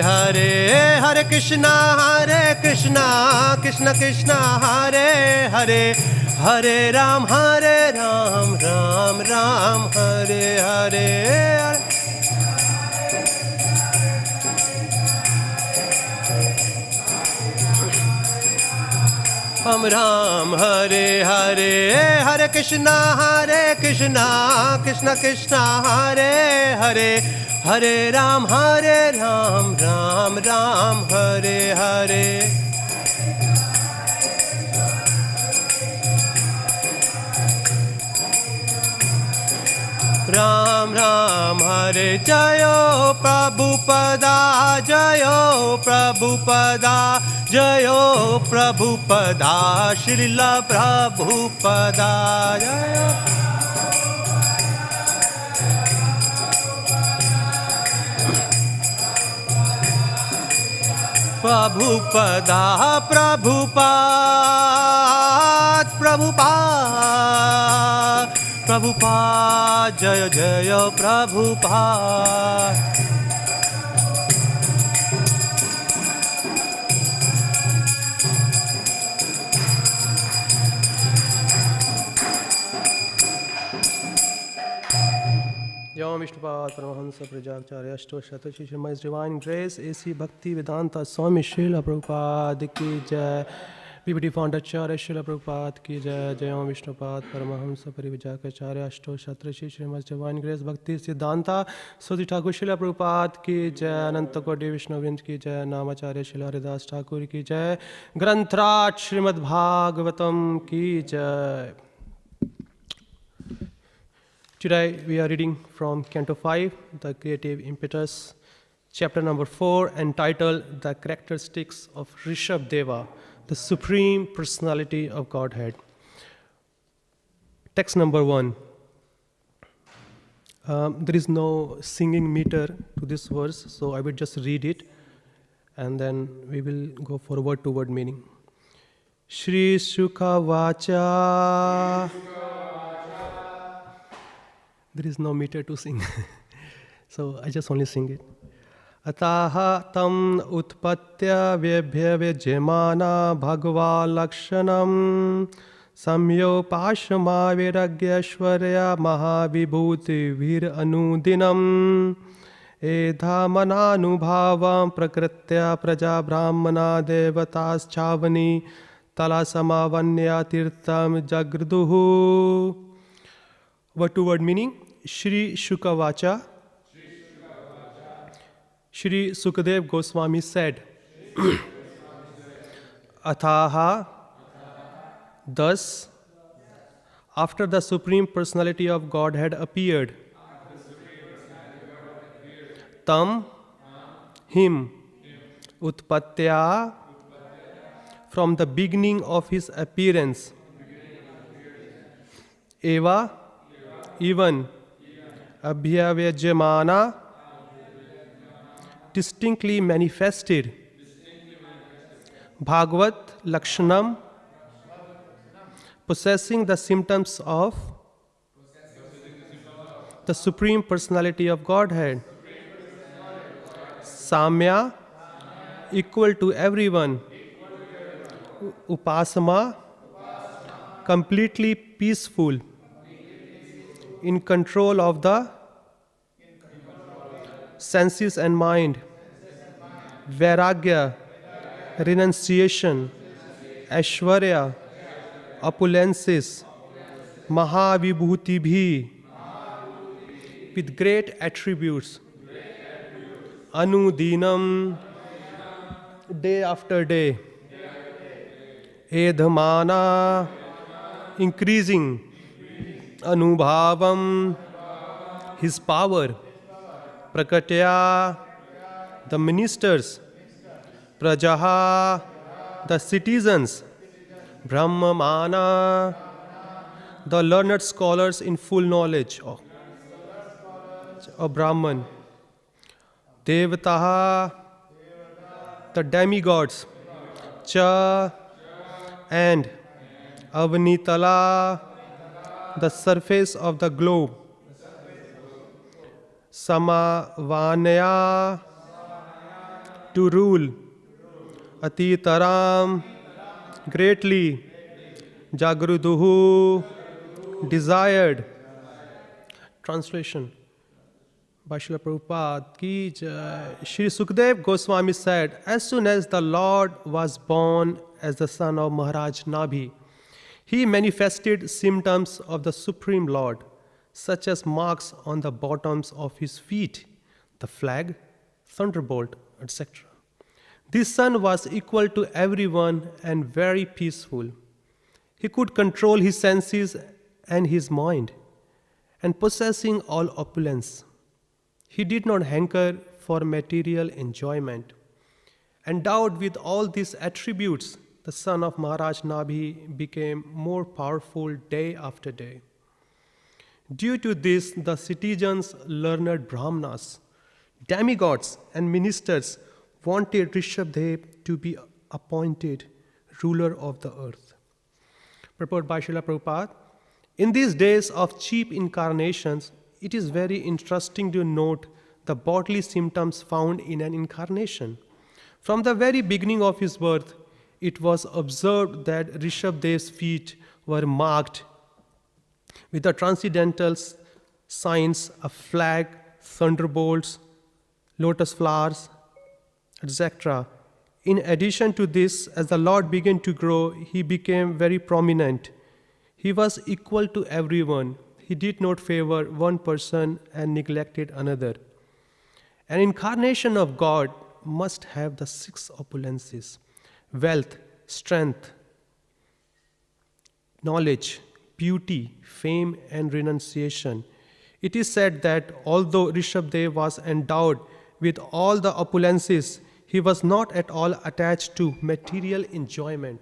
Hare, Hare Krishna, Krishna Krishna, Hare Hare, Hare Ram, Ram Ram, Hare Hare. Ram Ram, Hare Hare, Hare Krishna, Krishna Krishna, Hare Hare, Hare Ram, Ram Ram, Hare Hare. Ram Ram, Hare Jayo Prabhupada, Jayo Prabhupada, Jayo Prabhupada, Srila Prabhupada, Jayo Prabhupada, Prabhupada, Prabhupada, Prabhupada, Jaya Jaya Prabhupada. Yom Vishnupad Paramahansa Prajakacharya Ashto Shatashi Shri His Divine Grace A.C. Bhakti Vedanta Swami Srila Prabhupada Ki Jai. BBT Founder Acharya Srila Prabhupada Ki Jai. Jayam Vishnupad Paramahamsa Parivijakacharya Ashto Shatashi Shri His Divine Grace Bhakti Siddhanta Sodhi Thakur Srila Prabhupada Ki Jai. Ananta Koti Vishnu Vrind Ki Jai. Namacharya Srila Haridas Thakur Ki Jai. Granthraj Srimad Bhagavatam Ki Jai. Today we are reading from Canto 5, The Creative Impetus, chapter number 4, entitled The Characteristics of Ṛṣabhadeva, the Supreme Personality of Godhead. Text number 1. There is no singing meter to this verse, so I will just read it and then we will go for word to word meaning. Śrī Śukadeva. There is no meter to sing, so I just only sing it. Atha tam utpatya vebhya vijamana bhagava lakshanam samyo pashama viragyashvarya mahavibhuti vir anudinam edhamānānubhāvaṁ prakṛtayaḥ prajā brāhmaṇā devatāś cāvani-tala-samavanāyātitarāṁ jagṛdhuḥ. Word to word meaning. Śrī Śukadeva Śrī Śukadeva Gosvāmī said, atha, thus, after the Supreme Personality of Godhead appeared, tam, him, utpatya, from the beginning of his appearance, eva, even, abhyavyajamana, distinctly manifested, bhagavat lakshanam, possessing the symptoms of the Supreme Personality of Godhead, samya, equal to everyone, upasama, completely peaceful, in control of the senses and mind, vairagya, renunciation, aishwarya, opulences, mahavibhutibhi, with great attributes, anudinam, day after day, edhamānā, increasing, anubhāvaṁ, his power, prakṛtayaḥ, the ministers, prajā, the citizens, brāhmaṇā, the learned scholars in full knowledge of Brahman, devatāś, the demigods, ca, and avanitala, the surface of the globe, samavanāyā, to rule, atitaraṁ, greatly, jagṛdhuḥ, desired. Translation by Srila Prabhupada ki jai. Śrī Śukadeva Gosvāmī said, as soon as the Lord was born as the son of Mahārāja Nābhi, he manifested symptoms of the Supreme Lord, such as marks on the bottoms of his feet, the flag, thunderbolt, etc. This son was equal to everyone and very peaceful. He could control his senses and his mind, and possessing all opulence. He did not hanker for material enjoyment. Endowed with all these attributes, the son of Mahārāja Nābhi became more powerful day after day. Due to this, the citizens, learned brāhmaṇas, demigods, and ministers wanted Ṛṣabhadeva to be appointed ruler of the earth. Purport by Srila Prabhupada. In these days of cheap incarnations, it is very interesting to note the bodily symptoms found in an incarnation. From the very beginning of his birth, it was observed that Ṛṣabhadeva's feet were marked with the transcendental signs of flag, thunderbolts, lotus flowers, etc. In addition to this, as the Lord began to grow, he became very prominent. He was equal to everyone. He did not favor one person and neglected another. An incarnation of God must have the 6 opulences: wealth, strength, knowledge, beauty, fame, and renunciation. It is said that although Ṛṣabhadeva was endowed with all the opulences, he was not at all attached to material enjoyment.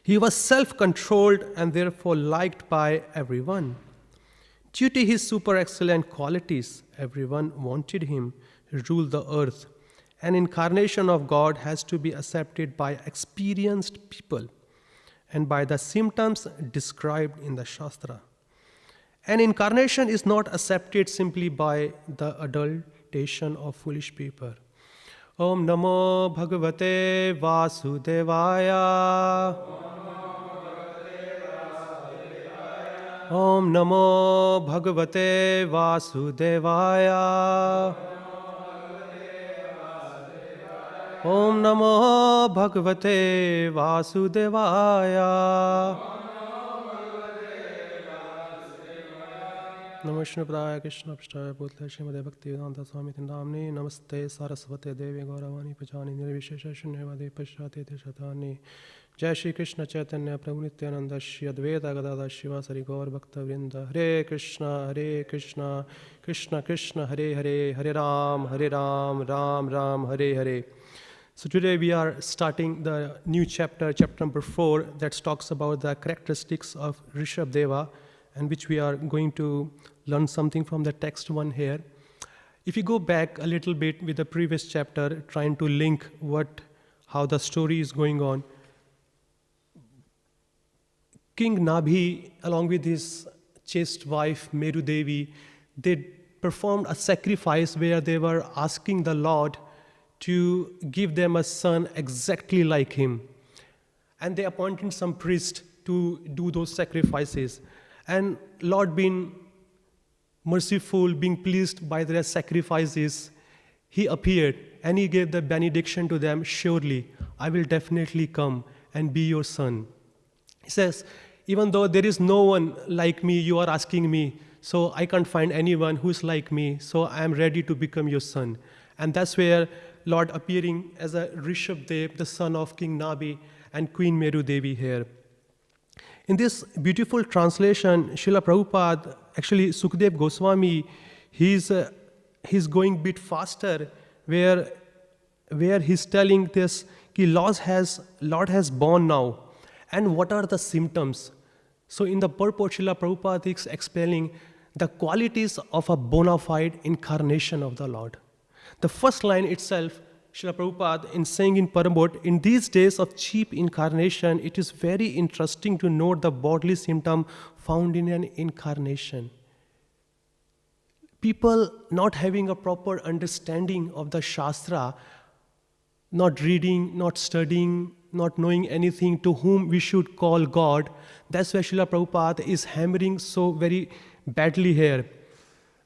He was self-controlled and therefore liked by everyone. Due to his super excellent qualities, everyone wanted him to rule the earth. An incarnation of God has to be accepted by experienced people and by the symptoms described in the Shastra. An incarnation is not accepted simply by the adulation of foolish people. Om Namo Bhagavate Vasudevaya. Om Namo Bhagavate Vasudevaya. Om Namo Bhagavate Vasudevaya. Namaste Prajā Krishna Pishthaya Bhutale Śrīmate Bhaktivedanta Swami Tindamni. Namaste Sarasvate Devi Gauravani Pajani Nirvishesha Shunyavadi Pashyate Teshatani. Jai Shri Krishna Chaitanya Prabhu Nityananda Shri Advaita Gadadhara Shivasari Gaur Bhakta Vrinda. Hare Krishna, Krishna Krishna, Hare Hare, Hare Ram, Ram Ram, Hare Hare. So today we are starting the new chapter, chapter number 4, that talks about the characteristics of Ṛṣabhadeva, and which we are going to learn something from the text one here. If you go back a little bit with the previous chapter, trying to link how the story is going on, King Nābhi, along with his chaste wife Meru Devi, they performed a sacrifice where they were asking the Lord to give them a son exactly like him. And they appointed some priest to do those sacrifices. And Lord, being merciful, being pleased by their sacrifices, he appeared and he gave the benediction to them, surely I will definitely come and be your son. He says, even though there is no one like me, you are asking me, so I can't find anyone who's like me, so I am ready to become your son. And that's where Lord appearing as a Ṛṣabhadeva, the son of King Nābhi and Queen Meru Devi here. In this beautiful translation, Srila Prabhupada, actually Śukadeva Gosvāmī, he's going a bit faster, where he's telling this, Lord has born now, and what are the symptoms? So in the purport, Srila Prabhupada is explaining the qualities of a bona fide incarnation of the Lord. The first line itself, Srila Prabhupada, in saying in purport, in these days of cheap incarnation, it is very interesting to note the bodily symptom found in an incarnation. People not having a proper understanding of the Shastra not reading, not studying, not knowing anything to whom we should call God. That's why Srila Prabhupada is hammering so very badly here.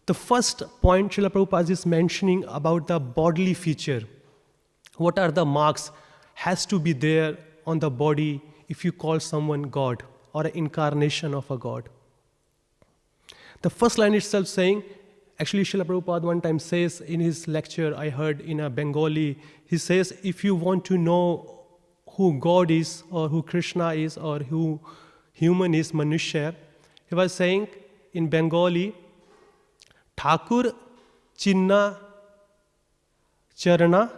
The first point Srila Prabhupada is mentioning about the bodily feature. What are the marks has to be there on the body if you call someone God or an incarnation of a God. The first line itself saying, actually Srila Prabhupada one time says in his lecture, I heard in a Bengali, he says, if you want to know who God is or who Krishna is or who human is, Manushya, he was saying in Bengali, Thakur, Chinna, Charana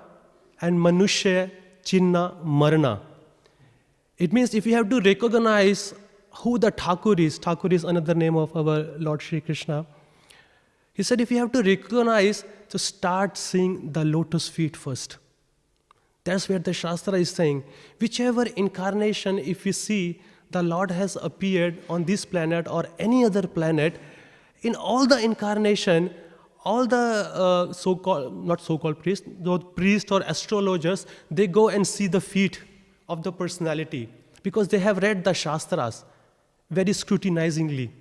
and Manushya, Chinna, Marana. It means if you have to recognize who the Thakur is another name of our Lord Shri Krishna. He said if you have to recognize, to start seeing the lotus feet first. That's where the Shastra is saying, whichever incarnation if we see the Lord has appeared on this planet or any other planet, in all the incarnation, all the not so-called priests, those priests or astrologers, they go and see the feet of the personality because they have read the Shastras very scrutinizingly.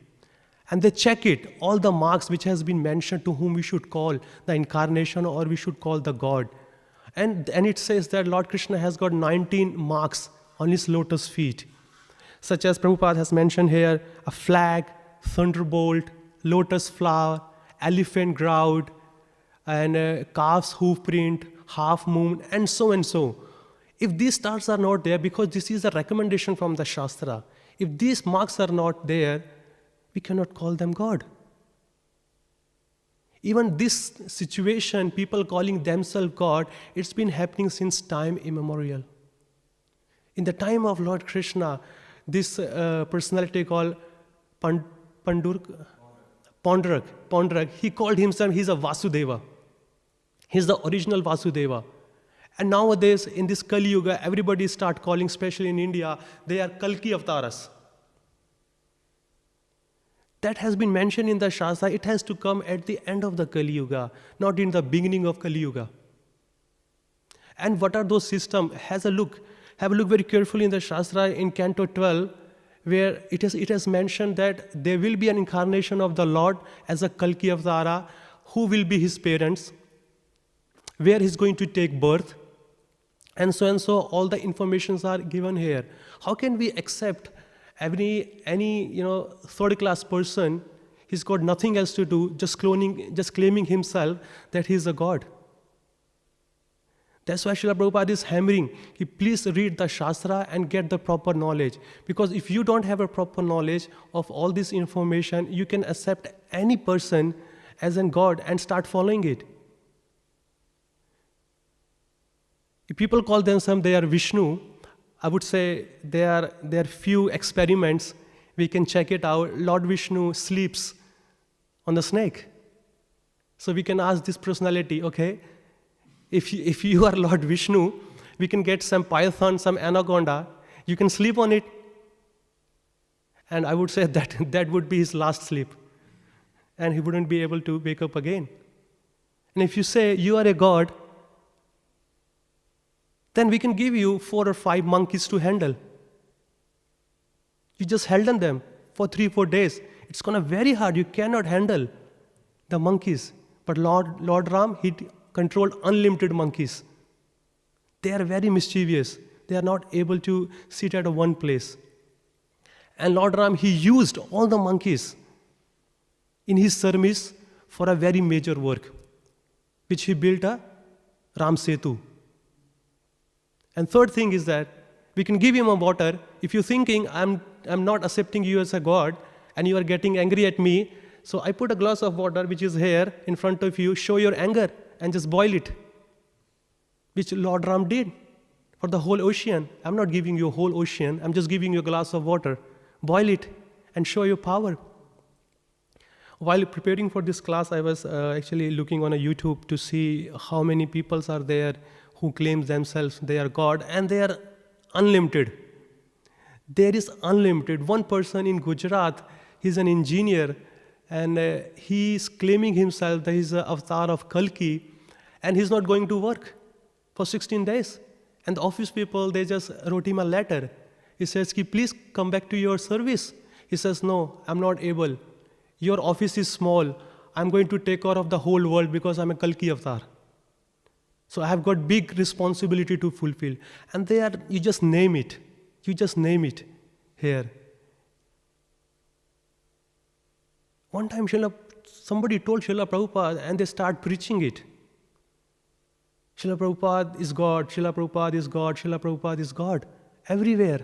And they check it, all the marks which has been mentioned to whom we should call the incarnation or we should call the God. And it says that Lord Krishna has got 19 marks on his lotus feet. Such as Prabhupada has mentioned here, a flag, thunderbolt, lotus flower, elephant ground, and a calf's hoof print, half moon, and so and so. If these stars are not there, because this is a recommendation from the Shastra, if these marks are not there, we cannot call them God. Even this situation, people calling themselves God, it's been happening since time immemorial. In the time of Lord Krishna, this personality called Pondarak, he called himself, he's a Vasudeva. He's the original Vasudeva. And nowadays, in this Kali Yuga, everybody start calling, especially in India, they are Kalki avatars. That has been mentioned in the Shastra. It has to come at the end of the Kali Yuga, not in the beginning of Kali Yuga. And what are those systems? Have a look very carefully in the Shastra in Canto 12, where it has mentioned that there will be an incarnation of the Lord as a Kalki avatara, who will be his parents, where he's going to take birth, and so, all the informations are given here. How can we accept any third-class person, he's got nothing else to do, just claiming himself that he's a God? That's why Srila Prabhupada is hammering, please read the Shastra and get the proper knowledge. Because if you don't have a proper knowledge of all this information, you can accept any person as a God and start following it. If people call themselves they are Vishnu, I would say there are few experiments, we can check it out. Lord Vishnu sleeps on the snake. So we can ask this personality, okay, if you are Lord Vishnu, we can get some python, some anaconda, you can sleep on it. And I would say that would be his last sleep. And he wouldn't be able to wake up again. And if you say you are a God, then we can give you 4 or 5 monkeys to handle. You just held on them for 3-4 days. It's going to be very hard. You cannot handle the monkeys. But Lord Ram, he controlled unlimited monkeys. They are very mischievous. They are not able to sit at one place. And Lord Ram, he used all the monkeys in his service for a very major work, which he built a Ram Setu. And third thing is that we can give him a water. If you're thinking, I'm not accepting you as a God, and you are getting angry at me, so I put a glass of water which is here in front of you, show your anger, and just boil it. Which Lord Ram did for the whole ocean. I'm not giving you a whole ocean, I'm just giving you a glass of water. Boil it and show your power. While preparing for this class, I was actually looking on a YouTube to see how many people are there who claim themselves they are God, and they are unlimited. There is unlimited. One person in Gujarat, he's an engineer, and he's claiming himself that he's an avatar of Kalki, and he's not going to work. for 16 days. And the office people, they just wrote him a letter. He says, please come back to your service. He says, no, I'm not able. Your office is small. I'm going to take care of the whole world because I'm a Kalki avatar. So I have got big responsibility to fulfill. And you just name it. You just name it here. One time somebody told Srila Prabhupada and they start preaching it. Srila Prabhupada is God, Srila Prabhupada is God, Srila Prabhupada is God. Everywhere.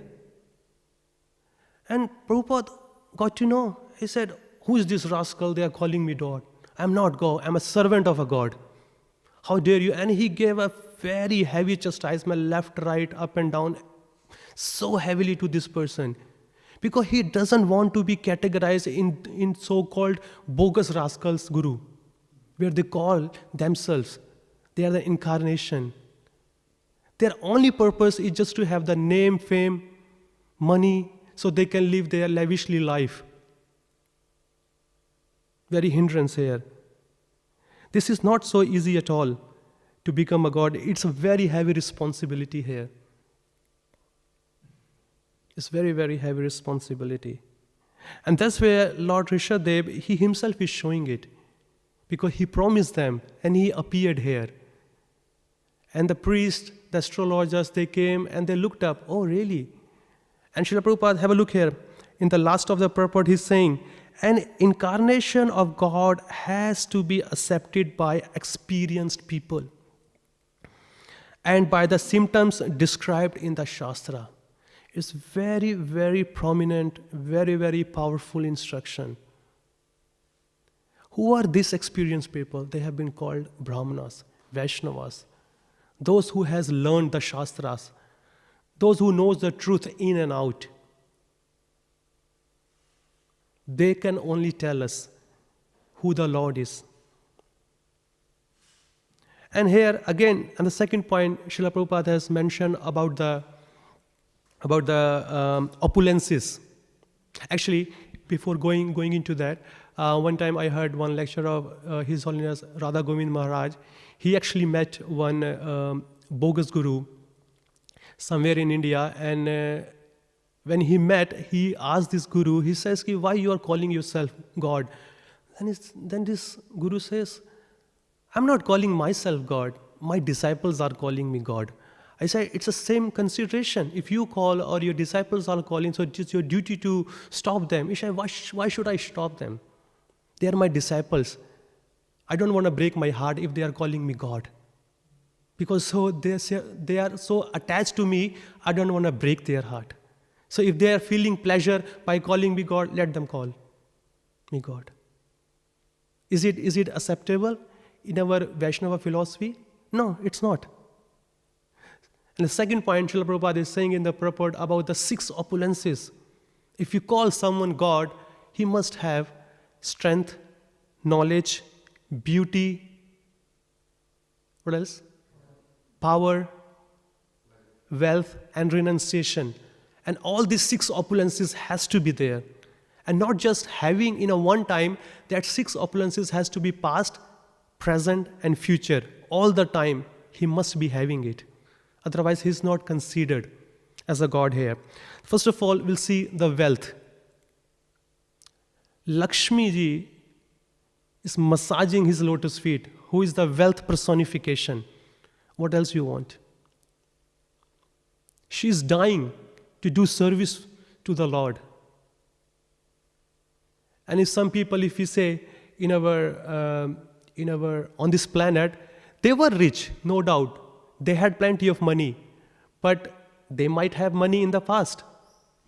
And Prabhupada got to know. He said, who is this rascal? They are calling me God. I'm not God. I'm a servant of a God. How dare you? And he gave a very heavy chastisement, left, right, up and down, so heavily to this person. Because he doesn't want to be categorized in so-called bogus rascals guru, where they call themselves. They are the incarnation. Their only purpose is just to have the name, fame, money, so they can live their lavishly life. Very hindrance here. This is not so easy at all to become a god. It's a very heavy responsibility here. It's very, very heavy responsibility. And that's where Lord Ṛṣabhadeva, he himself is showing it. Because he promised them and he appeared here. And the priests, the astrologers, they came and they looked up. Oh, really? And Srila Prabhupada, have a look here. In the last of the purport, he's saying, an incarnation of God has to be accepted by experienced people and by the symptoms described in the Shastra. It's very, very prominent, very, very powerful instruction. Who are these experienced people? They have been called brāhmaṇas, Vaishnavas, those who has learned the Shastras, those who knows the truth in and out. They can only tell us who the Lord is. And here again, and the second point, Srila Prabhupada has mentioned about the opulences. Actually, before going into that, one time I heard one lecture of His Holiness Radha Govind Maharaj. He actually met one bogus guru somewhere in India, and when he met, he asked this guru, he says, why you are calling yourself God? Then this guru says, I'm not calling myself God. My disciples are calling me God. I say, it's the same consideration. If you call or your disciples are calling, so it's your duty to stop them. He said, why should I stop them? They are my disciples. I don't want to break my heart if they are calling me God. Because they are so attached to me, I don't want to break their heart. So if they are feeling pleasure by calling me God, let them call me God. Is it acceptable in our Vaishnava philosophy? No, it's not. And the second point, Srila Prabhupada is saying in the purport about the 6 opulences. If you call someone God, he must have strength, knowledge, beauty, what else? Power, wealth, and renunciation. And all these 6 opulences has to be there. And not just having in a one time, that 6 opulences has to be past, present, and future. All the time, he must be having it. Otherwise, he is not considered as a god here. First of all, we'll see the wealth. Lakshmi ji is massaging his lotus feet, who is the wealth personification. What else you want? She is dying to do service to the Lord. And if some people, if we say on this planet, they were rich, no doubt. They had plenty of money, but they might have money in the past,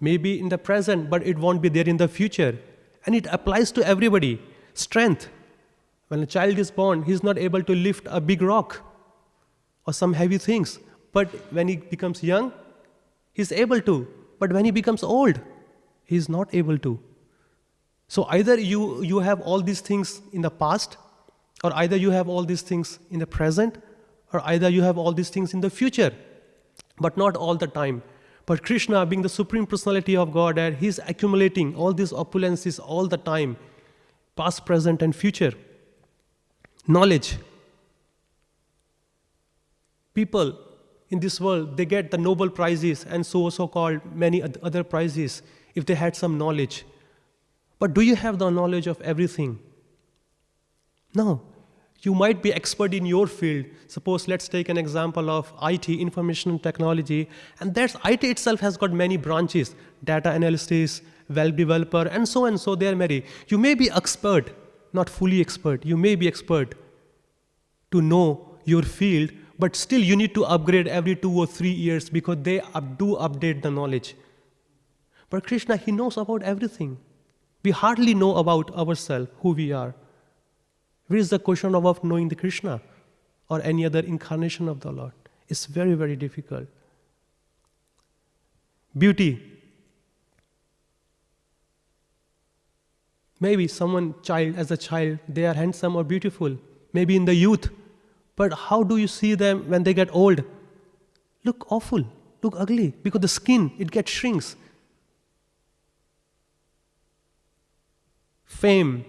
maybe in the present, but it won't be there in the future. And it applies to everybody. Strength. When a child is born, he's not able to lift a big rock or some heavy things. But when he becomes young, he's able to. But when he becomes old, he's not able to. So either you have all these things in the past, or either you have all these things in the present, or either you have all these things in the future, but not all the time. But Krishna, being the Supreme Personality of Godhead, he's accumulating all these opulences all the time, past, present, and future. Knowledge. People in this world, they get the Nobel Prizes and so-called many other prizes if they had some knowledge. But do you have the knowledge of everything? No. You might be expert in your field. Suppose let's take an example of IT, information technology, and that's IT itself has got many branches, data analysis, web developer, and so they are many. You may be expert, not fully expert. You may be expert to know your field, but still you need to upgrade every 2 or 3 years because they do update the knowledge. But Krishna, he knows about everything. We hardly know about ourselves, who we are. Where is the question of knowing the Krishna or any other incarnation of the Lord? It's very, very difficult. Beauty. Maybe as a child, they are handsome or beautiful. Maybe in the youth. But how do you see them when they get old? Look awful, look ugly, because the skin, it gets shrinks. Fame.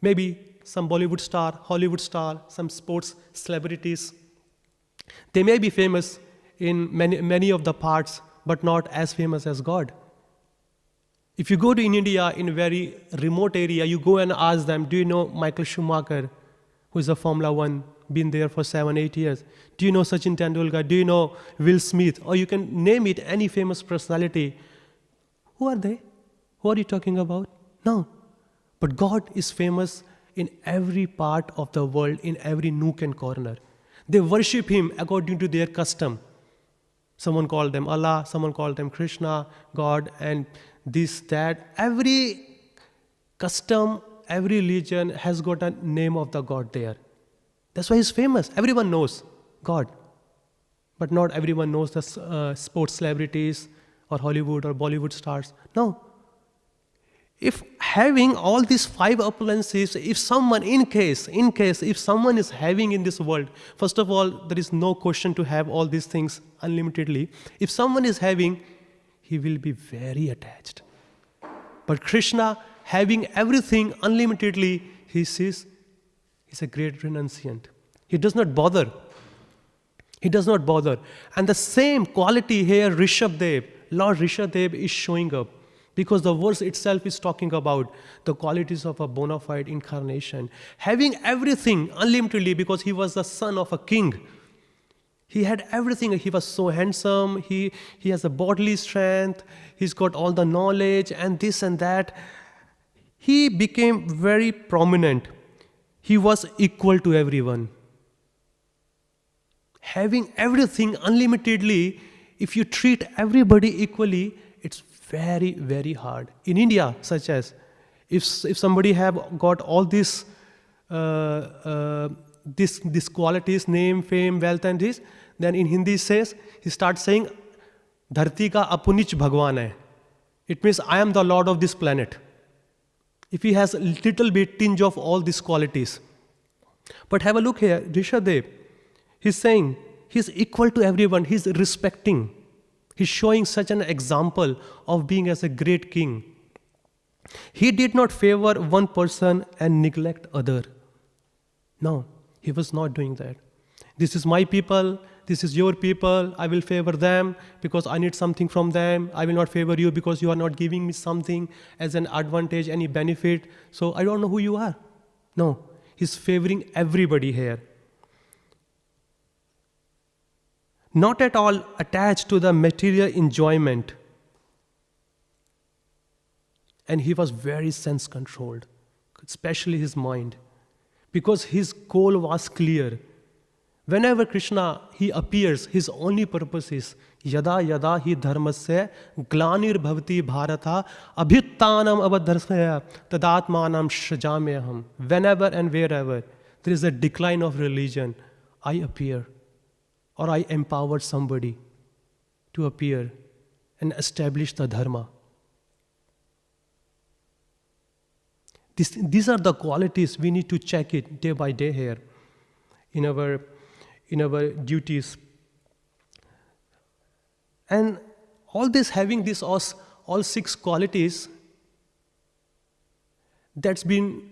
Maybe some Bollywood star, Hollywood star, some sports celebrities. They may be famous in many of the parts, but not as famous as God. If you go to India, in a very remote area, you go and ask them, do you know Michael Schumacher, who is a Formula 1, been there for 7-8 years? Do you know Sachin Tendulkar? Do you know Will Smith? Or you can name it, any famous personality. Who are they? Who are you talking about? No. But God is famous in every part of the world, in every nook and corner. They worship Him according to their custom. Someone called them Allah, someone called them Krishna, God, and this, that. Every custom, every religion has got a name of the God there. That's why He's famous. Everyone knows God. But not everyone knows the sports celebrities or Hollywood or Bollywood stars. No. If having all these 5 opulences, if someone, in case, if someone is having in this world, first of all, there is no question to have all these things unlimitedly. If someone is having, he will be very attached. But Krishna, having everything unlimitedly, he says, he's a great renunciant. He does not bother. He does not bother. And the same quality here, Ṛṣabhadeva, Lord Ṛṣabhadeva is showing up. Because the verse itself is talking about the qualities of a bona fide incarnation. Having everything unlimitedly because he was the son of a king. He had everything. He was so handsome. He has a bodily strength. He's got all the knowledge and this and that. He became very prominent. He was equal to everyone. Having everything unlimitedly, if you treat everybody equally, it's very, very hard. In India, such as, if somebody have got all these qualities, name, fame, wealth and this, then in Hindi he starts saying, Dharti ka apunich Bhagwan hai. It means I am the Lord of this planet. If he has a little bit tinge of all these qualities. But have a look here, Ṛṣabhadeva, he's saying, he's equal to everyone, he's respecting. He's showing such an example of being as a great king. He did not favor one person and neglect other. No, he was not doing that. This is my people, this is your people, I will favor them because I need something from them. I will not favor you because you are not giving me something as an advantage, any benefit. So I don't know who you are. No, he's favoring everybody here. Not at all attached to the material enjoyment. And he was very sense-controlled, especially his mind, because his goal was clear. Whenever Krishna, he appears, his only purpose is yada yada hi dharmasya glanir bhavati bharata abhittanam abadharsaya tadatmanam shrajamyaham. Whenever and wherever there is a decline of religion, I appear. Or I empower somebody to appear and establish the dharma. These are the qualities we need to check it day by day here in our duties. And all this, having this all 6 qualities, that's been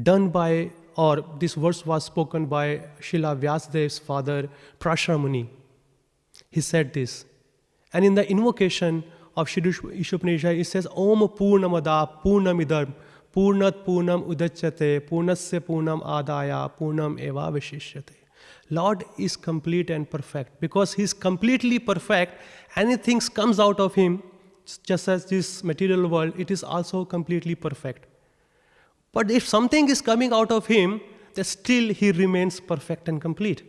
done by or this verse was spoken by Srila Vyasadev's father, Prashara Muni. He said this. And in the invocation of Śrī Śukadeva, it says, Om Purnamada Purnamidam Purnat Purnam Udachyate Purnasya Purnam Adaya Purnam Eva Vishishyate. Lord is complete and perfect. Because He is completely perfect, anything comes out of Him, just as this material world, it is also completely perfect. But if something is coming out of Him, then still He remains perfect and complete.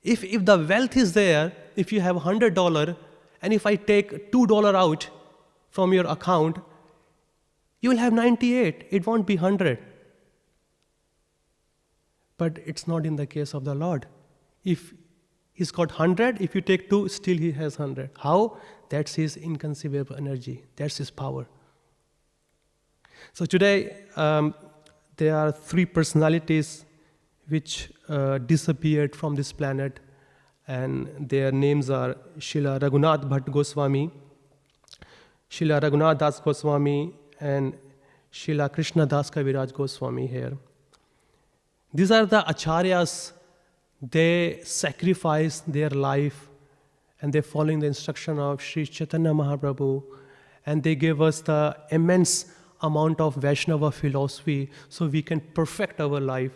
If the wealth is there, if you have $100, and if I take $2 out from your account, you will have 98. It won't be 100. But it's not in the case of the Lord. If He's got 100, if you take 2, still He has 100. How? That's His inconceivable energy. That's His power. So today, there are 3 personalities which disappeared from this planet, and their names are Srila Raghunath Bhatt Gosvāmī, Srila Raghunath Das Gosvāmī, and Srila Krishna Das Kaviraj Gosvāmī here. These are the acharyas. They sacrifice their life and they're following the instruction of Sri Chaitanya Mahaprabhu, and they gave us the immense amount of Vaishnava philosophy so we can perfect our life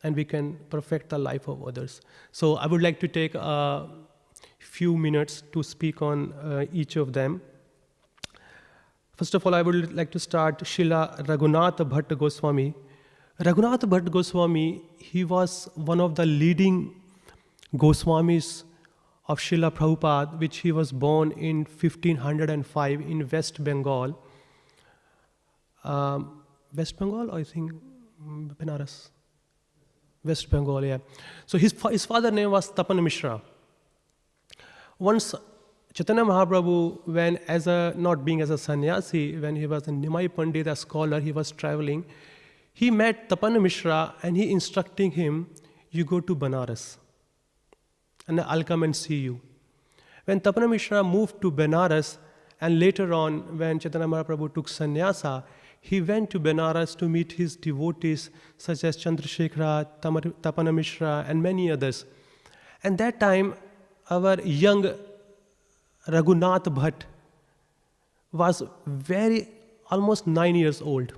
and we can perfect the life of others. So I would like to take a few minutes to speak on each of them. First of all, I would like to start Srila Raghunath Bhatt Gosvāmī. Raghunath Bhatt Gosvāmī, he was one of the leading Goswamis of Srila Prabhupada, which he was born in 1505 in West Bengal. West Bengal, I think, Benares. West Bengal, yeah. So his father's name was Tapan Mishra. Once Chaitanya Mahaprabhu, when not being as a sannyasi, when he was a Nimai Pandit, a scholar, he was traveling, he met Tapan Mishra and he instructing him, you go to Benares and I'll come and see you. When Tapan Mishra moved to Benares, and later on when Chaitanya Mahaprabhu took sannyasa, he went to Benares to meet his devotees such as Chandrasekhara, Tapan Mishra and many others. And that time our young Raghunath Bhatt was almost 9 years old.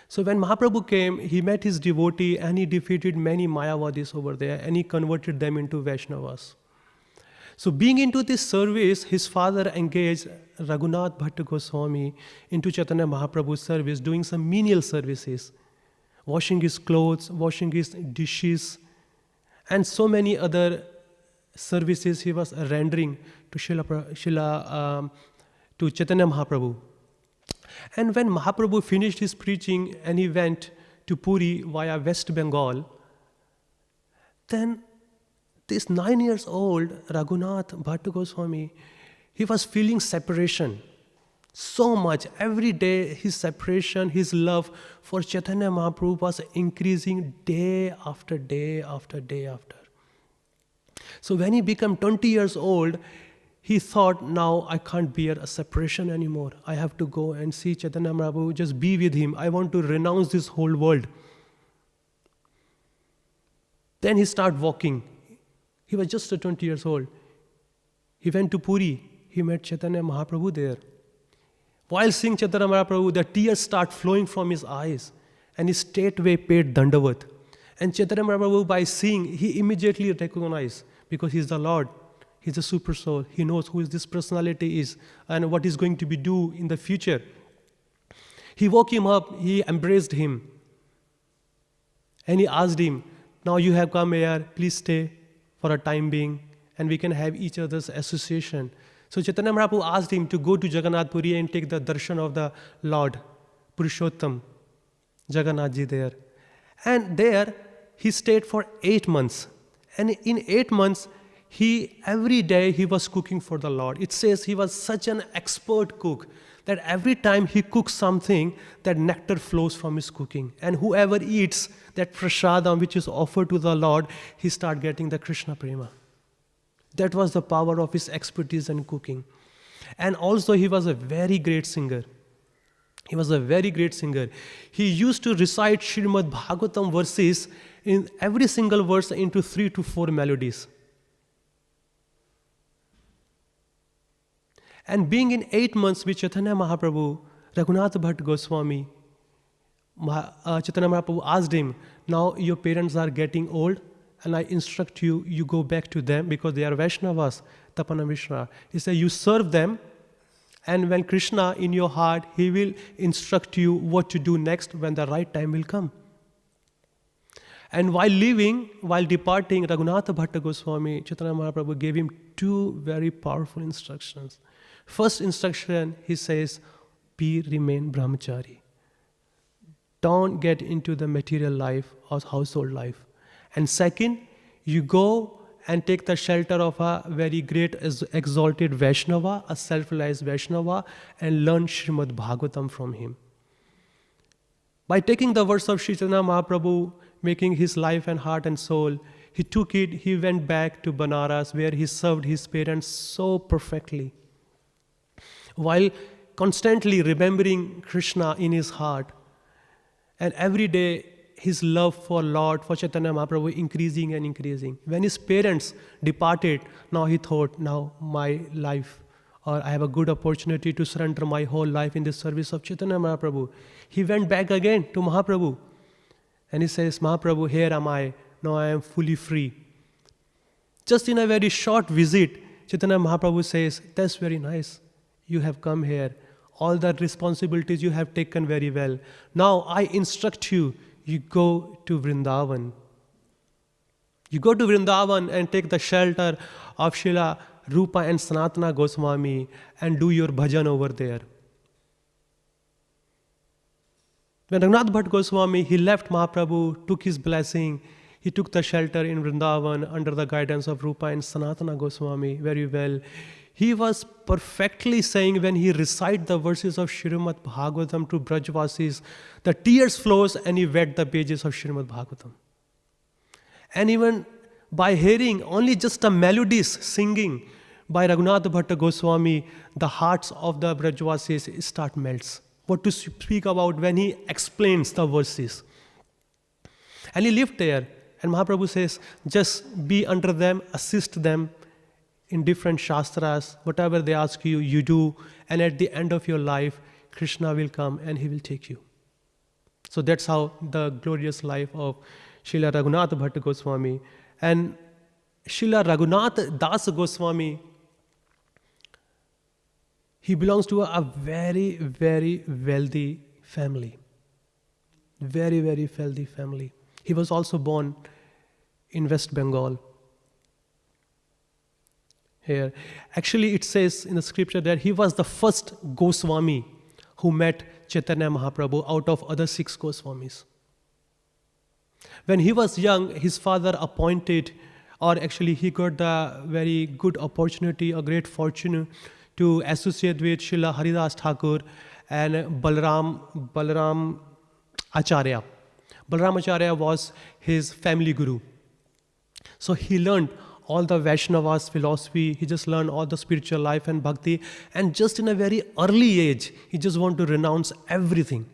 So when Mahaprabhu came, he met his devotee and he defeated many Mayavadis over there and he converted them into Vaishnavas. So being into this service, his father engaged Raghunath Bhatt Gosvāmī into Chaitanya Mahaprabhu's service, doing some menial services, washing his clothes, washing his dishes, and so many other services he was rendering to to Chaitanya Mahaprabhu. And when Mahaprabhu finished his preaching and he went to Puri via West Bengal, then this 9 years old Raghunath Bhatt Gosvāmī, he was feeling separation so much. Every day his separation, his love for Chaitanya Mahaprabhu was increasing day after day after day after. So when he became 20 years old, he thought, now I can't bear a separation anymore. I have to go and see Chaitanya Mahaprabhu, just be with him. I want to renounce this whole world. Then he started walking. He was just 20 years old. He went to Puri. He met Chaitanya Mahaprabhu there. While seeing Chaitanya Mahaprabhu, the tears start flowing from his eyes. And he straightway paid dandavat. And Chaitanya Mahaprabhu, by seeing, he immediately recognized, because he is the Lord. He's a super soul. He knows who this personality is and what he's going to be do in the future. He woke him up, he embraced him. And he asked him, now you have come here, please stay for a time being and we can have each other's association. So Chaitanya Mahaprabhu asked him to go to Jagannath Puri and take the darshan of the Lord, Purushottam, Jagannath Ji there. And there he stayed for 8 months. And in 8 months, every day he was cooking for the Lord. It says he was such an expert cook that every time he cooks something, that nectar flows from his cooking. And whoever eats that prasadam which is offered to the Lord, he starts getting the Krishna prema. That was the power of his expertise in cooking. And also he was a very great singer. He was a very great singer. He used to recite Srimad Bhagavatam verses in every single verse into 3 to 4 melodies. And being in 8 months with Chaitanya Mahaprabhu, Raghunath Bhatt Goswami, Chaitanya Mahaprabhu asked him, now your parents are getting old and I instruct you, you go back to them because they are Vaishnavas, Tapana Mishra. He said, you serve them, and when Krishna in your heart, he will instruct you what to do next when the right time will come. And while departing, Raghunath Bhatta Goswami, Chaitanya Mahaprabhu gave him 2 very powerful instructions. First instruction, he says, remain brahmachari. Don't get into the material life or household life. And second, you go and take the shelter of a very great exalted Vaishnava, a self-realized Vaishnava, and learn Srimad Bhagavatam from him. By taking the words of Sri Chaitanya Mahaprabhu, making his life and heart and soul, he took it, he went back to Banaras where he served his parents so perfectly. While constantly remembering Krishna in his heart, and every day his love for Lord, for Chaitanya Mahaprabhu increasing and increasing. When his parents departed, now he thought, now my life, or I have a good opportunity to surrender my whole life in the service of Chaitanya Mahaprabhu. He went back again to Mahaprabhu. And he says, Mahaprabhu, here am I, now I am fully free. Just in a very short visit, Chaitanya Mahaprabhu says, that's very nice. You have come here. All the responsibilities you have taken very well. Now I instruct you, you go to Vrindavan. You go to Vrindavan and take the shelter of Srila Rupa and Sanatana Goswami and do your bhajan over there. When Raghunath Bhatt Goswami, he left Mahaprabhu, took his blessing, he took the shelter in Vrindavan under the guidance of Rupa and Sanatana Goswami very well. He was perfectly saying when he recited the verses of Srimad Bhagavatam to Brajvasis, the tears flows and he wet the pages of Srimad Bhagavatam. And even by hearing only just the melodies singing by Raghunath Bhatta Goswami, the hearts of the Brajvasis start melts. What to speak about when he explains the verses. And he lived there. And Mahaprabhu says, just be under them, assist them in different shastras, whatever they ask you, you do. And at the end of your life, Krishna will come and he will take you. So that's how the glorious life of Srila Raghunath Bhatta Goswami. And Srila Raghunath Das Goswami, he belongs to a very, very wealthy family. Very, very wealthy family. He was also born in West Bengal. Here. Actually, it says in the scripture that he was the first Goswami who met Chaitanya Mahaprabhu out of other 6 Goswamis. When he was young, his father appointed, or actually he got the very good opportunity, a great fortune to associate with Srila Haridas Thakur and Balaram Acharya. Balaram Acharya was his family guru. So he learned all the Vaishnavas philosophy, he just learned all the spiritual life and bhakti, and just in a very early age, he just want to renounce everything,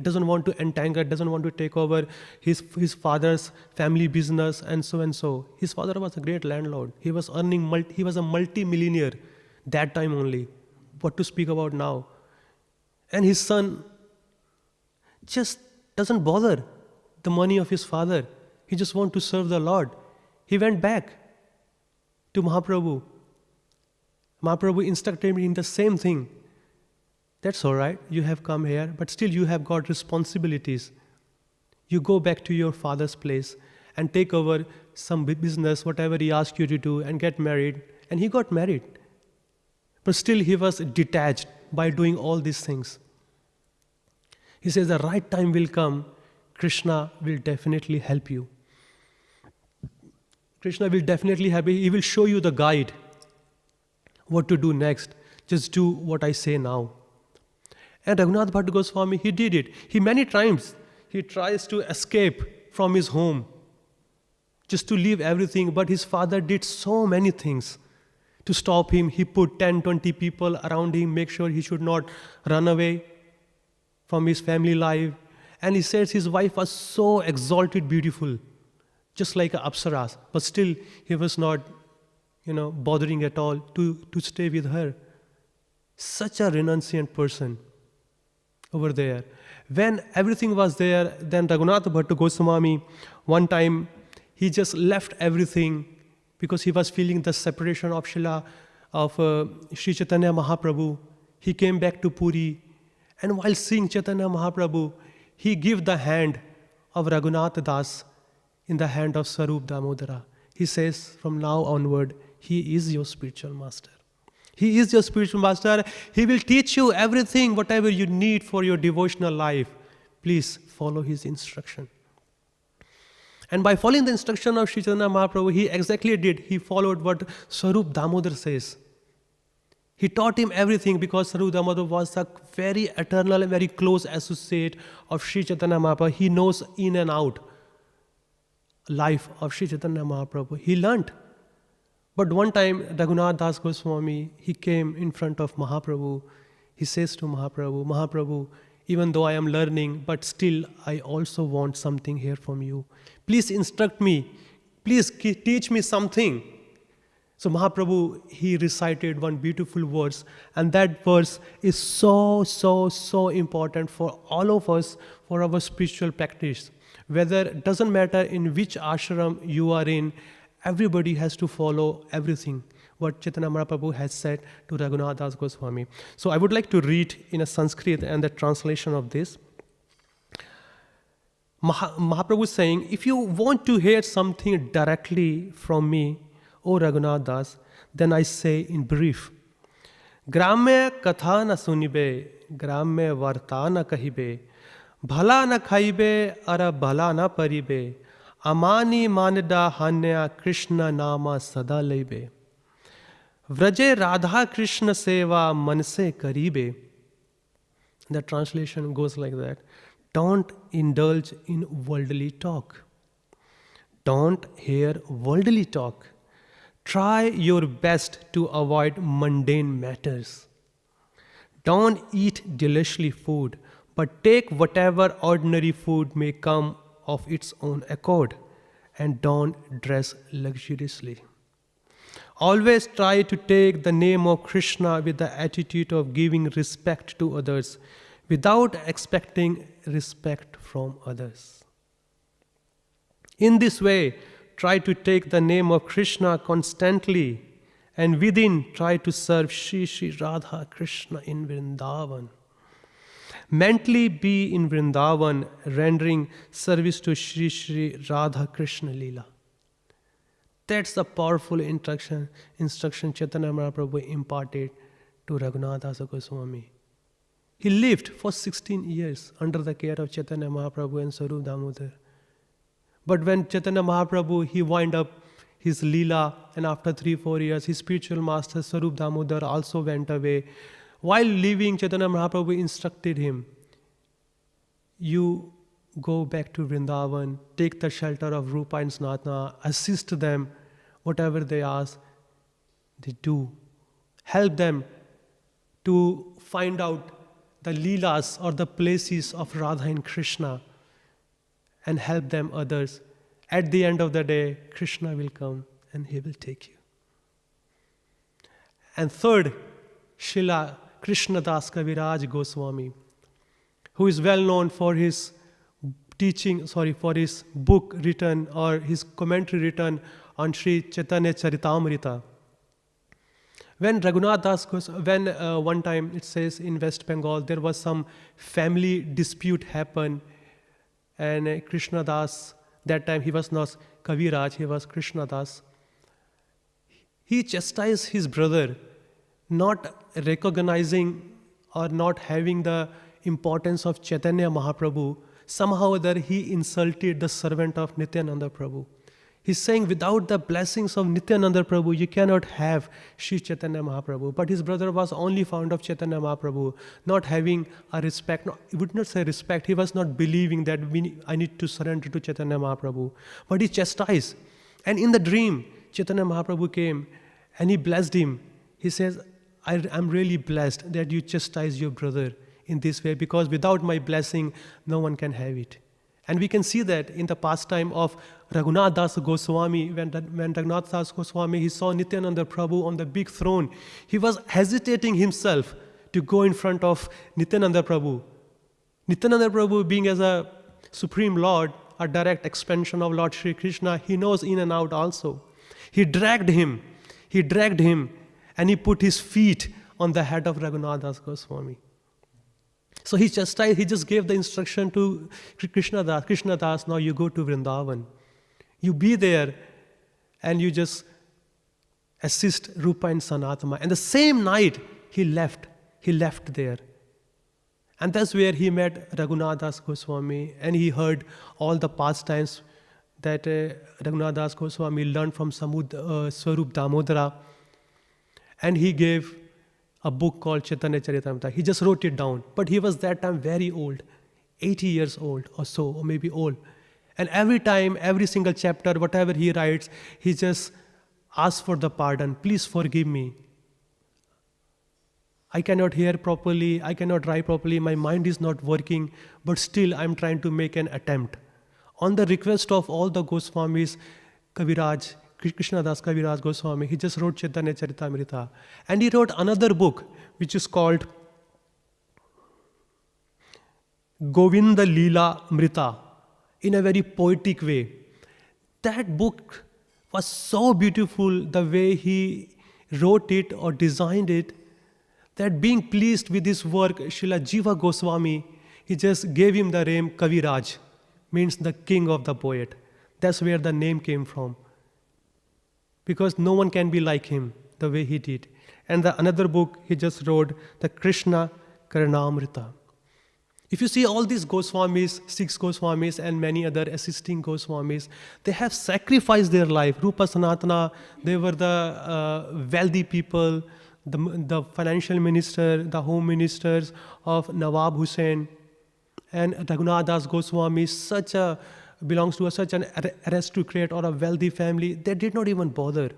doesn't want to entangle, doesn't want to take over his father's family business and so and so. His father was a great landlord. He was earning, he was a multi-millionaire that time only. What to speak about now? And his son just doesn't bother the money of his father. He just want to serve the Lord. He went back to Mahaprabhu. Mahaprabhu instructed him in the same thing. That's all right, you have come here, but still you have got responsibilities. You go back to your father's place and take over some business, whatever he asked you to do, and get married. And he got married. But still he was detached by doing all these things. He says the right time will come, Krishna will definitely help you. Krishna will definitely help you. He will show you the guide, what to do next. Just do what I say now. And Raghunath Bhatta Goswami, he did it. He many times, he tries to escape from his home, just to leave everything. But his father did so many things to stop him. He put 10, 20 people around him, make sure he should not run away. from his family life. And he says his wife was so exalted, beautiful, just like an apsaras. But still, he was not, bothering at all to stay with her. Such a renunciant person over there. When everything was there, then Raghunatha Goswāmī, one time, he just left everything because he was feeling the separation of Sri Chaitanya Mahaprabhu. He came back to Puri, and while seeing Chaitanya Mahaprabhu, he gave the hand of Raghunath Das in the hand of Sarup Damodara. He says, from now onward, he is your spiritual master. He is your spiritual master. He will teach you everything, whatever you need for your devotional life. Please follow his instruction. And by following the instruction of Sri Chaitanya Mahaprabhu, he exactly did. He followed what Sarup Damodar says. He taught him everything because Sarup Damodar was a very eternal and very close associate of Sri Chaitanya Mahaprabhu. He knows in and out life of Sri Chaitanya Mahaprabhu. He learnt. But one time, Raghunath Das Goswami, he came in front of Mahaprabhu. He says to Mahaprabhu, Mahaprabhu, even though I am learning, but still I also want something here from you. Please instruct me. Please teach me something. So Mahaprabhu, he recited one beautiful verse, and that verse is so important for all of us, for our spiritual practice. Whether, it doesn't matter in which ashram you are in, everybody has to follow everything what Chaitanya Mahaprabhu has said to Raghunath Das Goswami. So I would like to read in a Sanskrit and the translation of this. Mahaprabhu is saying, if you want to hear something directly from me, O Raghunath Das, then I say in brief, Gramya katha na sunibe, gramya varta na kahibe, bhala na khaibe, ara bhala na paribe, amani manada hanya Krishna nama sada leibe. Vraje Radha Krishna seva manse karibe. The translation goes like that. Don't indulge in worldly talk. Don't hear worldly talk. Try your best to avoid mundane matters. Don't eat delicious food, but take whatever ordinary food may come of its own accord, and don't dress luxuriously. Always try to take the name of Krishna with the attitude of giving respect to others, without expecting respect from others. In this way, try to take the name of Krishna constantly, and within try to serve Shri Radha Krishna in Vrindavan. Mentally be in Vrindavan, rendering service to Shri Radha Krishna Leela. That's a powerful instruction Chaitanya Mahaprabhu imparted to Raghunath Das Goswami. He lived for 16 years under the care of Chaitanya Mahaprabhu and Sarup Damodar. But when Chaitanya Mahaprabhu, he wound up his Leela, and after 3-4 years, his spiritual master Sarup Damodar also went away. While leaving, Chaitanya Mahaprabhu instructed him, you go back to Vrindavan, take the shelter of Rupa and Sanatana, assist them, whatever they ask, they do. Help them to find out the Leelas or the places of Radha and Krishna, and help them others. At the end of the day, Krishna will come and he will take you. And third, Srila Krishnadas Kaviraj Goswami, who is well known for his for his book written or his commentary written on Sri Chaitanya Charitamrita. When Raghunath Das Goswami, one time it says in West Bengal, there was some family dispute happen, and Krishna Das, that time he was not Kaviraj, he was Krishna Das. He chastised his brother, not recognizing or not having the importance of Chaitanya Mahaprabhu. Somehow or other he insulted the servant of Nityananda Prabhu. He's saying without the blessings of Nityananda Prabhu, you cannot have Sri Chaitanya Mahaprabhu. But his brother was only fond of Chaitanya Mahaprabhu, not having a respect. No, he would not say respect. He was not believing that I need to surrender to Chaitanya Mahaprabhu. But he chastised. And in the dream, Chaitanya Mahaprabhu came and he blessed him. He says, I'm really blessed that you chastise your brother in this way, because without my blessing, no one can have it. And we can see that in the pastime of Raghunath Das Goswami. When Raghunath Das Goswami, he saw Nityananda Prabhu on the big throne, he was hesitating himself to go in front of Nityananda Prabhu. Nityananda Prabhu, being as a Supreme Lord, a direct expansion of Lord Shri Krishna, he knows in and out also. He dragged him, and he put his feet on the head of Raghunath Das Goswami. So he just gave the instruction to Krishna Das, now you go to Vrindavan. You be there and you just assist Rupa and Sanatana. And the same night he left there. And that's where he met Raghunath Das Goswami, and he heard all the pastimes that Raghunath Das Goswami learned from Swarup Damodara. And he gave a book called Chaitanya Charitamrita. He just wrote it down. But he was that time very old, 80 years old or so, or maybe old. And every time, every single chapter, whatever he writes, he just asks for the pardon. Please forgive me. I cannot hear properly, I cannot write properly, my mind is not working, but still I'm trying to make an attempt. On the request of all the Goswamis, Kaviraj, Krishnadas Kaviraj Goswami, he just wrote Chaitanya Charitamrita. And he wrote another book which is called Govinda Leela Mrita, in a very poetic way. That book was so beautiful, the way he wrote it or designed it, that being pleased with his work, Srila Jiva Goswami, he just gave him the name Kaviraj, means the king of the poet. That's where the name came from. Because no one can be like him, the way he did. And another book he just wrote, the Krishna Karnamrita. If you see all these Goswamis, 6 Goswamis and many other assisting Goswamis, they have sacrificed their life. Rupa Sanatana, they were the wealthy people, the financial minister, the home ministers of Nawab Hussain. And Raghunath Das Goswami belongs to such an aristocrat or a wealthy family. They did not even bother.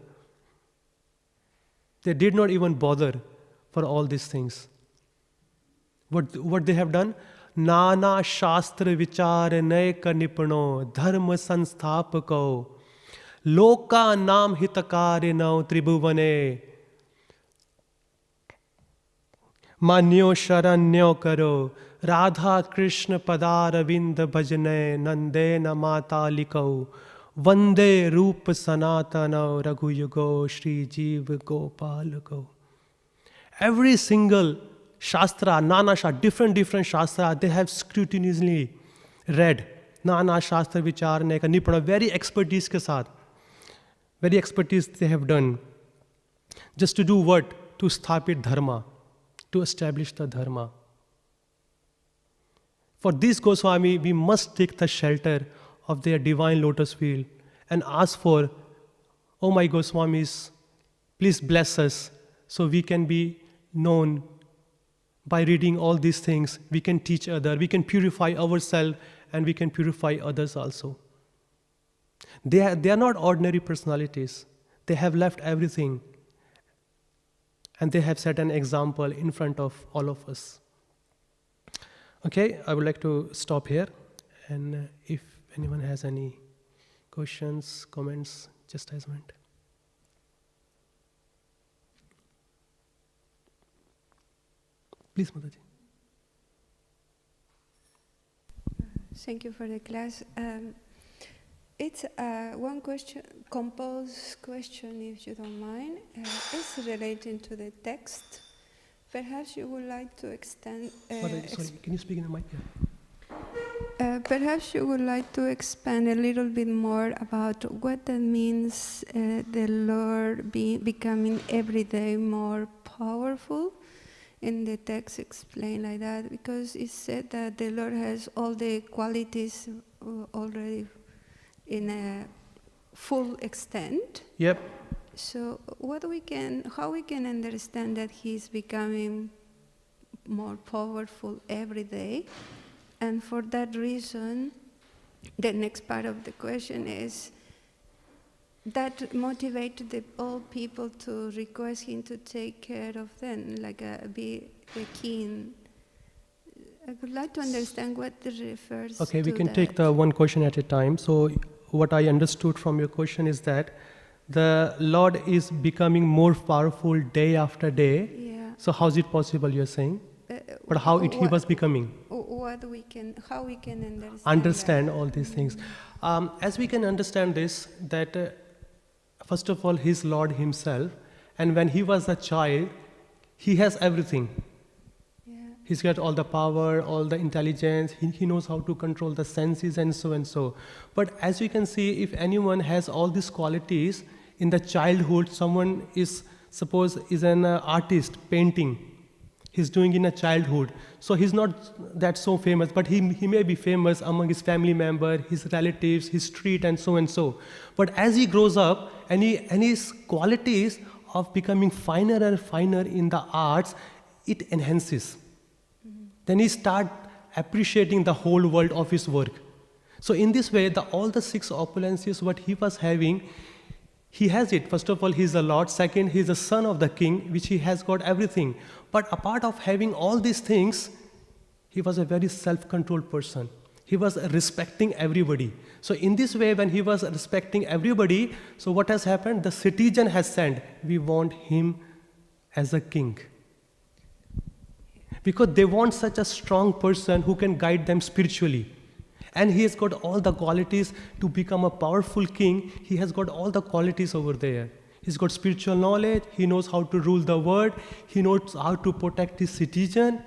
They did not even bother for all these things. What they have done? Nana Shastra Vichar Naika Nipano Dharma Sanstapako Loka Nam Hitakare Nau Tribhuvane Manyo Sharanyo Karo Radha Krishna Padara Vinda Bhajane Nandena Mata Likau Vande Rup Sanatana Raghuyugo Shri Jeev Gopalako. Every single Shastra, Nana Shastra, different Shastra, they have scrupulously read. Nana Shastra Vicharne ka Nipana, very expertise ke saath. Very expertise they have done. Just to do what? To sthapit dharma. To establish the dharma. For this Goswami, we must take the shelter of their divine lotus field and ask for, oh my Goswamis, please bless us so we can be known. By reading all these things, we can teach others, we can purify ourselves, and we can purify others also. They are not ordinary personalities. They have left everything. And they have set an example in front of all of us. Okay, I would like to stop here. And if anyone has any questions, comments, just raise hand. Please, Mataji. Thank you for the class. It's one question, composed question, if you don't mind. It's relating to the text. Perhaps you would like to extend... sorry, can you speak in the mic? Yeah. Perhaps you would like to expand a little bit more about what that means, the Lord becoming every day more powerful. In the text explained like that, because it said that the Lord has all the qualities already in a full extent. Yep. So how we can understand that He's becoming more powerful every day? And for that reason, the next part of the question is, that motivated all people to request him to take care of them, like be the king I would like to understand what it refers to. Okay, we can that. take the one question at a time. So what I understood from your question is that the Lord is becoming more powerful day after day. Yeah. So how is it possible, you're saying? But how he was becoming? How we can Understand all these things. As we can understand this, that first of all, He's Lord Himself, and when He was a child, He has everything. Yeah. He's got all the power, all the intelligence, he knows how to control the senses and so and so. But as you can see, if anyone has all these qualities in the childhood, someone is, suppose, is an artist painting, he's doing in a childhood. So he's not that so famous, but he may be famous among his family member, his relatives, his street and so and so. But as he grows up and his qualities of becoming finer and finer in the arts, it enhances. Then he start appreciating the whole world of his work. So in this way, all the 6 opulences what he was having, he has it. First of all, he is the Lord. Second, he is the son of the king, which he has got everything. But apart of having all these things, he was a very self-controlled person. He was respecting everybody. So in this way, when he was respecting everybody, so what has happened? The citizen has said, we want him as a king. Because they want such a strong person who can guide them spiritually. And he has got all the qualities to become a powerful king. He has got all the qualities over there. He's got spiritual knowledge. He knows how to rule the world. He knows how to protect his citizen.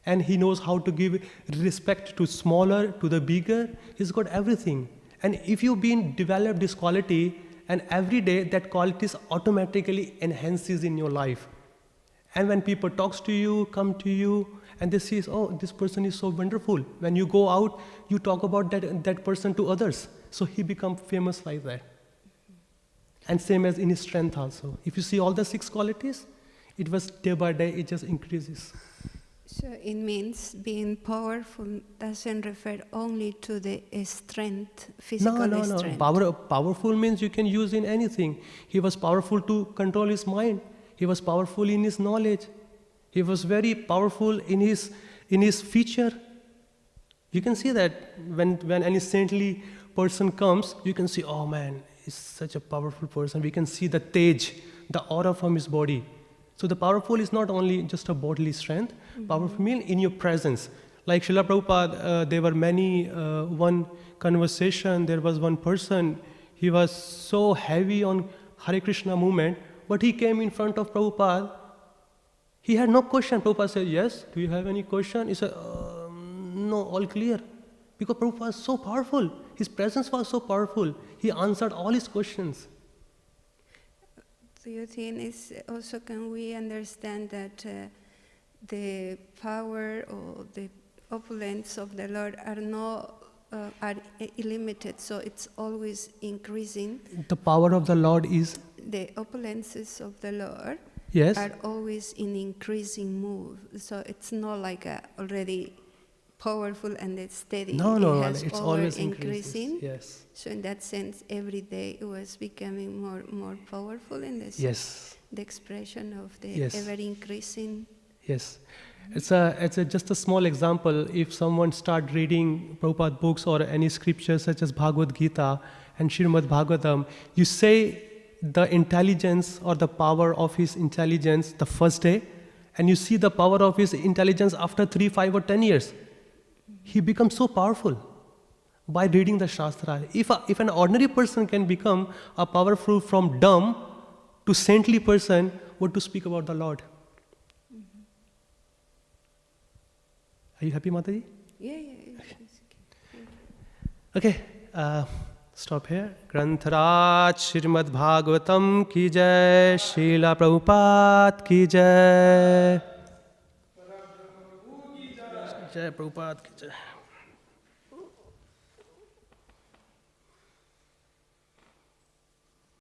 And he knows how to give respect to smaller, to the bigger. He's got everything. And if you've been developed this quality, and every day that qualities automatically enhances in your life. And when people talks to you, come to you, and they see, oh, this person is so wonderful. When you go out, you talk about that person to others. So he becomes famous like that. And same as in his strength also. If you see all the 6 qualities, it was day by day, it just increases. So it means being powerful doesn't refer only to the strength, physical strength. Powerful means you can use in anything. He was powerful to control his mind. He was powerful in his knowledge. He was very powerful in his feature. You can see that when any saintly person comes, you can see, oh man, he's such a powerful person. We can see the tej, the aura from his body. So the powerful is not only just a bodily strength, powerful means in your presence. Like Srila Prabhupada, there were many, one conversation, there was one person, he was so heavy on Hare Krishna movement, but he came in front of Prabhupada. He had no question. Prabhupada said, yes, do you have any question? He said, no, all clear. Because Prabhupada was so powerful. His presence was so powerful. He answered all his questions. Do you think also can we understand that the power or the opulence of the Lord are illimited, so it's always increasing? The power of the Lord is? The opulences of the Lord yes. are always in increasing move. So it's not like already powerful and it's steady. No, it's always increasing. Yes. So in that sense, every day it was becoming more powerful in this. Yes. The expression of the ever increasing. Yes. It's just a small example. If someone start reading Prabhupada books or any scriptures such as Bhagavad Gita and Srimad Bhagavatam, you say the intelligence or the power of his intelligence the first day, and you see the power of his intelligence after 3, 5 or 10 years. He becomes so powerful by reading the Shastra. If an ordinary person can become a powerful from dumb to saintly person, what to speak about the Lord? Are you happy, Mataji? Yeah. Okay, stop here. Grantharaj Śrīmad Bhagavatam ki jai, Srila Prabhupada ki jai. Jai Prabhupada ki jai.